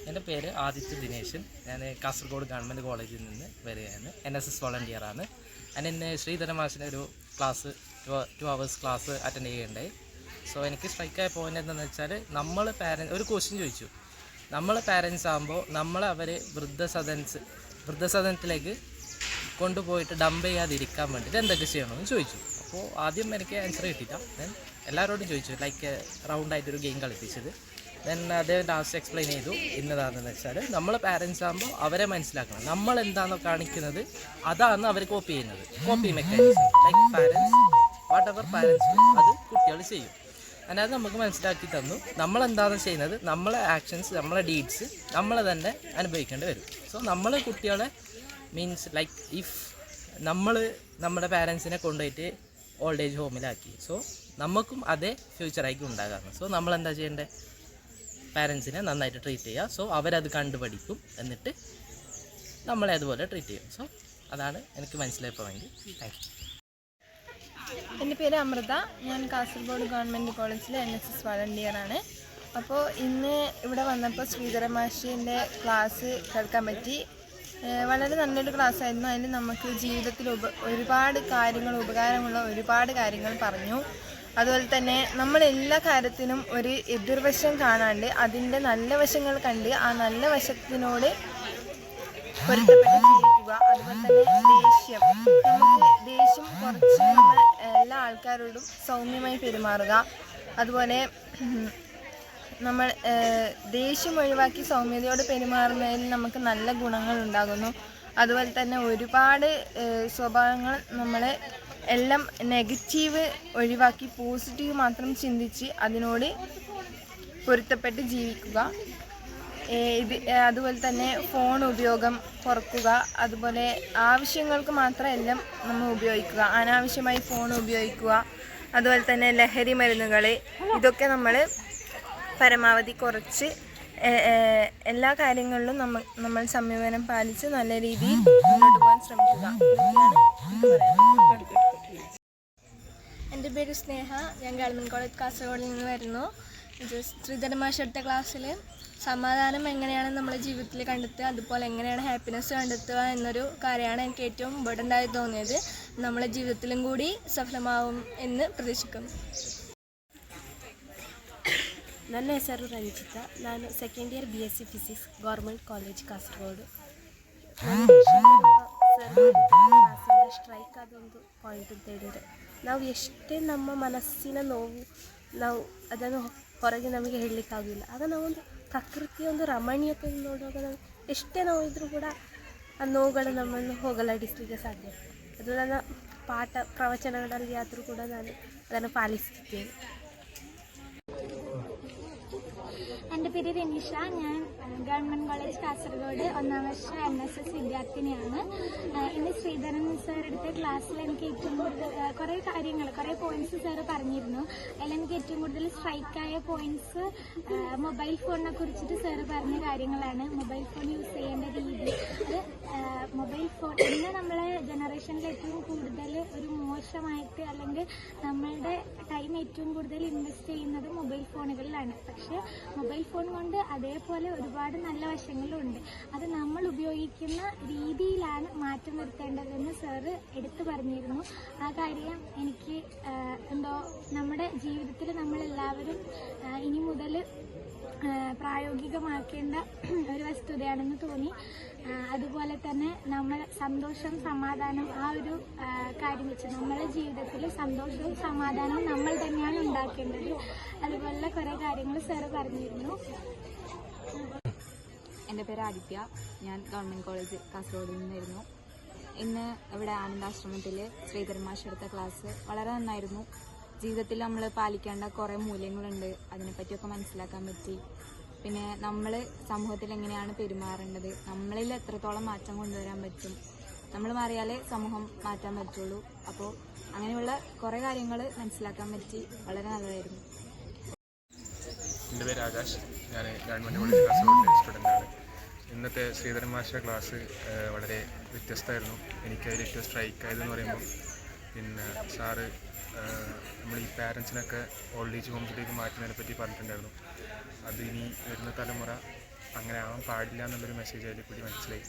എൻ്റെ പേര് ആദിത്യ ദിനേശൻ. ഞാൻ കാസർഗോഡ് ഗവൺമെൻറ് കോളേജിൽ നിന്ന് വരികയാണ്. NSS വോളണ്ടിയറാണ്. ഞാൻ ഇന്ന് ശ്രീധരൻ മാഷിൻ്റെ ഒരു ക്ലാസ് 2 hours ക്ലാസ് അറ്റൻഡ് ചെയ്യുകയുണ്ടായി. സോ എനിക്ക് സ്ട്രൈക്കായ പോയിൻ്റ് എന്താണെന്ന് വെച്ചാൽ, നമ്മൾ ഒരു ക്വസ്റ്റ്യൻ ചോദിച്ചു. നമ്മൾ പാരൻസ് ആകുമ്പോൾ അവർ വൃദ്ധസദനത്തിലേക്ക് കൊണ്ടുപോയിട്ട് ഡംപ് ചെയ്യാതിരിക്കാൻ വേണ്ടിയിട്ട് എന്തൊക്കെ ചെയ്യണമെന്ന് ചോദിച്ചു. അപ്പോൾ ആദ്യം എനിക്ക് ആൻസർ കിട്ടിയില്ല. ഞാൻ എല്ലാവരോടും ചോദിച്ചു, ലൈക്ക് റൗണ്ടായിട്ടൊരു ഗെയിം കളിപ്പിച്ചത്. ദെൻ അദ്ദേഹം ലാസ്റ്റ് എക്സ്പ്ലെയിൻ ചെയ്തു, ഇന്നതാണെന്ന് വെച്ചാൽ നമ്മൾ പാരൻസ് ആകുമ്പോൾ അവരെ മനസ്സിലാക്കണം. നമ്മൾ എന്താണോ കാണിക്കുന്നത് അതാണ് അവർ കോപ്പി ചെയ്യുന്നത്. Copy mechanism like parents, what ever parents അത് കുട്ടികൾ ചെയ്യും. അതിനകത്ത് നമുക്ക് മനസ്സിലാക്കി തന്നു, നമ്മളെന്താണ് ചെയ്യുന്നത്, നമ്മളെ ആക്ഷൻസ്, നമ്മളെ ഡീഡ്സ് നമ്മൾ തന്നെ അനുഭവിക്കേണ്ടി വരും. സോ നമ്മൾ കുട്ടികളെ മീൻസ് ലൈക്ക് ഇഫ് നമ്മൾ നമ്മുടെ പാരൻസിനെ കൊണ്ടുപോയിട്ട് ഓൾഡ് ഏജ് ഹോമിലാക്കി, സോ നമുക്കും അതേ ഫ്യൂച്ചറായിരിക്കും ഉണ്ടാകാറുണ്ട്. സോ നമ്മളെന്താ ചെയ്യേണ്ടത്, പാരൻസിനെ നന്നായിട്ട് ട്രീറ്റ് ചെയ്യുക. സോ അവരത് കണ്ടുപഠിക്കും, എന്നിട്ട് നമ്മളെ അതുപോലെ ട്രീറ്റ് ചെയ്യും. സോ അതാണ് എനിക്ക് മനസ്സിലായ പോയിന്റ്. Thank you. എൻ്റെ പേര് അമൃത. ഞാൻ കാസർഗോഡ് ഗവൺമെൻറ് കോളേജിലെ NSS വോളണ്ടിയറാണ്. അപ്പോൾ ഇന്ന് ഇവിടെ വന്നപ്പോൾ ശ്രീധരൻ മാഷിൻ്റെ ക്ലാസ് കേൾക്കാൻ പറ്റി. വളരെ നല്ലൊരു ക്ലാസ്സായിരുന്നു. അതിൽ നമുക്ക് ജീവിതത്തിൽ ഒരുപാട് കാര്യങ്ങൾ, ഉപകാരമുള്ള ഒരുപാട് കാര്യങ്ങൾ പറഞ്ഞു. അതുപോലെ തന്നെ നമ്മൾ എല്ലാ കാര്യത്തിനും ഒരു എതിർവശം കാണാണ്ട് അതിൻ്റെ നല്ല വശങ്ങൾ കണ്ട് ആ നല്ല വശത്തിനോട് പൊരുത്തപ്പെട്ട് ജീവിക്കുക. അതുപോലെ തന്നെ നമുക്ക് ദേഷ്യം കുറച്ച് നമ്മൾ എല്ലാ ആൾക്കാരോടും സൗമ്യമായി പെരുമാറുക. അതുപോലെ നമ്മൾ ദേഷ്യം ഒഴിവാക്കി സൗമ്യതയോട് പെരുമാറുന്നതിൽ നമുക്ക് നല്ല ഗുണങ്ങൾ ഉണ്ടാകുന്നു. അതുപോലെ തന്നെ ഒരുപാട് സ്വഭാവങ്ങൾ നമ്മളെ എല്ലാം നെഗറ്റീവ് ഒഴിവാക്കി പോസിറ്റീവ് മാത്രം ചിന്തിച്ച് അതിനോട് പൊരുത്തപ്പെട്ട് ജീവിക്കുക. അതുപോലെ തന്നെ ഫോൺ ഉപയോഗം കുറക്കുക. അതുപോലെ ആവശ്യങ്ങൾക്ക് മാത്രം എല്ലാം നമ്മൾ ഉപയോഗിക്കുക, അനാവശ്യമായി ഫോൺ ഉപയോഗിക്കുക. അതുപോലെ തന്നെ ലഹരി മരുന്നുകൾ, ഇതൊക്കെ നമ്മൾ പരമാവധി കുറച്ച് എല്ലാ കാര്യങ്ങളിലും നമ്മൾ സംയമനം പാലിച്ച് നല്ല രീതിയിൽ മുന്നോട്ട് പോകാൻ ശ്രമിക്കുക. എൻ്റെ പേര് സ്നേഹ. ഞാൻ ഗവൺമെൻറ് കോളേജ് കാസർഗോഡിൽ നിന്ന് വരുന്നു. ശ്രീധരൻ മാഷ് എടുത്ത ക്ലാസ്സിൽ സമാധാനം എങ്ങനെയാണ് നമ്മുടെ ജീവിതത്തിൽ കണ്ടെത്തുക, അതുപോലെ എങ്ങനെയാണ് ഹാപ്പിനെസ് കണ്ടെത്തുക എന്നൊരു കാര്യമാണ് എനിക്ക് ഏറ്റവും ഇമ്പോർട്ടൻ്റ് ആയി തോന്നിയത്. നമ്മുടെ ജീവിതത്തിലും കൂടി സഫലമാവും എന്ന് പ്രതീക്ഷിക്കുന്നു. ನನ್ನ ಹೆಸರು ರಂಜಿತಾ. ನಾನು second year BSc physics government college Kasaragod. ಕ್ಲಾಸಿಂದ ಸ್ಟ್ರೈಕ್ ಆದೊಂದು ಪಾಯಿಂಟ್ ಅಂತ ಹೇಳಿದರೆ, ನಾವು ಎಷ್ಟೇ ನಮ್ಮ ಮನಸ್ಸಿನ ನೋವು ನಾವು ಅದನ್ನು ಹೊರಗೆ ನಮಗೆ ಹೇಳಲಿಕ್ಕಾಗಿಲ್ಲ. ಆಗ ನಾವೊಂದು ಪ್ರಕೃತಿಯ ಒಂದು ರಮಣೀಯತೆ ನೋಡುವಾಗ ನಾವು ಎಷ್ಟೇ ನೋವು ಇದ್ದರೂ ಕೂಡ ಆ ನೋವುಗಳು ನಮ್ಮನ್ನು ಹೋಗಲಾಡಿಸಲಿಕ್ಕೆ ಸಾಧ್ಯ. ಅದು ನನ್ನ ಪ್ರವಚನಗಳಲ್ಲಿ ಆದರೂ ಕೂಡ ನಾನು ಅದನ್ನು ಪಾಲಿಸುತ್ತೇನೆ. എൻ്റെ പേര് രനീഷ. ഞാൻ ഗവൺമെൻറ് കോളേജ് കാസർഗോഡ് 1ാം വർഷ NSS വിദ്യാർത്ഥിനിയാണ്. ഇന്ന് ശ്രീധരൻ സാർ എടുത്ത ക്ലാസ്സിൽ എനിക്ക് ഏറ്റവും കൂടുതൽ കുറേ പോയിന്റ്സ് സാർ പറഞ്ഞിരുന്നു. അതിൽ എനിക്ക് ഏറ്റവും കൂടുതൽ സ്ട്രൈക്കായ പോയിന്റ്സ് മൊബൈൽ ഫോണിനെ കുറിച്ചിട്ട് സാർ പറഞ്ഞ കാര്യങ്ങളാണ്. മൊബൈൽ ഫോൺ യൂസ് ചെയ്യേണ്ട രീതി, അത് മൊബൈൽ ഫോൺ ഇന്ന് നമ്മളെ ജനറേഷനിൽ ഏറ്റവും കൂടുതൽ ഒരു മോശമായിട്ട്, അല്ലെങ്കിൽ നമ്മളുടെ ടൈം ഏറ്റവും കൂടുതൽ ഇൻവെസ്റ്റ് ചെയ്യുന്നത് മൊബൈൽ ഫോണുകളിലാണ്. പക്ഷേ മൊബൈൽ ഫോൺ കൊണ്ട് അതേപോലെ ഒരുപാട് നല്ല വശങ്ങളുണ്ട്. അത് നമ്മൾ ഉപയോഗിക്കുന്ന രീതിയിലാണ് മാറ്റം വരുത്തേണ്ടതെന്ന് സാറ് എടുത്തു പറഞ്ഞിരുന്നു. ആ കാര്യം എനിക്ക് നമ്മുടെ ജീവിതത്തിൽ നമ്മളെല്ലാവരും ഇനി മുതൽ പ്രായോഗികമാക്കേണ്ട ഒരു വസ്തുതയാണെന്ന് തോന്നി. അതുപോലെ തന്നെ നമ്മൾ സന്തോഷം, സമാധാനം, ആ ഒരു കാര്യം വെച്ച് നമ്മുടെ ജീവിതത്തിൽ സന്തോഷവും സമാധാനവും നമ്മൾ തന്നെയാണ് ഉണ്ടാക്കേണ്ടത്. അതുപോലുള്ള കുറേ കാര്യങ്ങൾ സാറ് പറഞ്ഞിരുന്നു. എൻ്റെ പേര് ആദിത്യ. ഞാൻ ഗവൺമെൻറ് കോളേജ് കാസർഗോഡിൽ നിന്നായിരുന്നു. ഇന്ന് ഇവിടെ ആനന്ദാശ്രമത്തിൽ ശ്രീധരൻ മാഷ് എടുത്ത ക്ലാസ് വളരെ നന്നായിരുന്നു. ജീവിതത്തിൽ നമ്മൾ പാലിക്കേണ്ട കുറേ മൂല്യങ്ങളുണ്ട്, അതിനെപ്പറ്റിയൊക്കെ മനസ്സിലാക്കാൻ പറ്റി. പിന്നെ നമ്മൾ സമൂഹത്തിൽ എങ്ങനെയാണ് പെരുമാറേണ്ടത്, നമ്മളിൽ എത്രത്തോളം മാറ്റം കൊണ്ടുവരാൻ പറ്റും, നമ്മൾ മാറിയാലേ സമൂഹം മാറ്റാൻ പറ്റുള്ളൂ. അപ്പോൾ അങ്ങനെയുള്ള കുറേ കാര്യങ്ങൾ മനസ്സിലാക്കാൻ പറ്റി. വളരെ നല്ലതായിരുന്നു. എൻ്റെ പേര് ആകാശ്. ഞാൻ ഗവൺമെൻറ് കോളേജ് കാസർഗോഡിലെ സ്റ്റുഡൻ്റാണ്. ഇന്നത്തെ ശ്രീധരൻ മാഷ ക്ലാസ് വളരെ വ്യത്യസ്തമായിരുന്നു. എനിക്കതിൽ ഏറ്റവും സ്ട്രൈക്ക് ആയതെന്ന് പറയുമ്പോൾ, പിന്നെ സാറ് നമ്മൾ ഈ പാരൻസിനൊക്കെ ഓൾഡ് ഏജ് ഹോംസിലേക്ക് മാറ്റുന്നതിനെ പറ്റി പറഞ്ഞിട്ടുണ്ടായിരുന്നു. അത് ഇനി വരുന്ന തലമുറ അങ്ങനെ ആവാൻ പാടില്ല എന്നുള്ളൊരു മെസ്സേജ് അതിൽ കൂടി മനസ്സിലായി.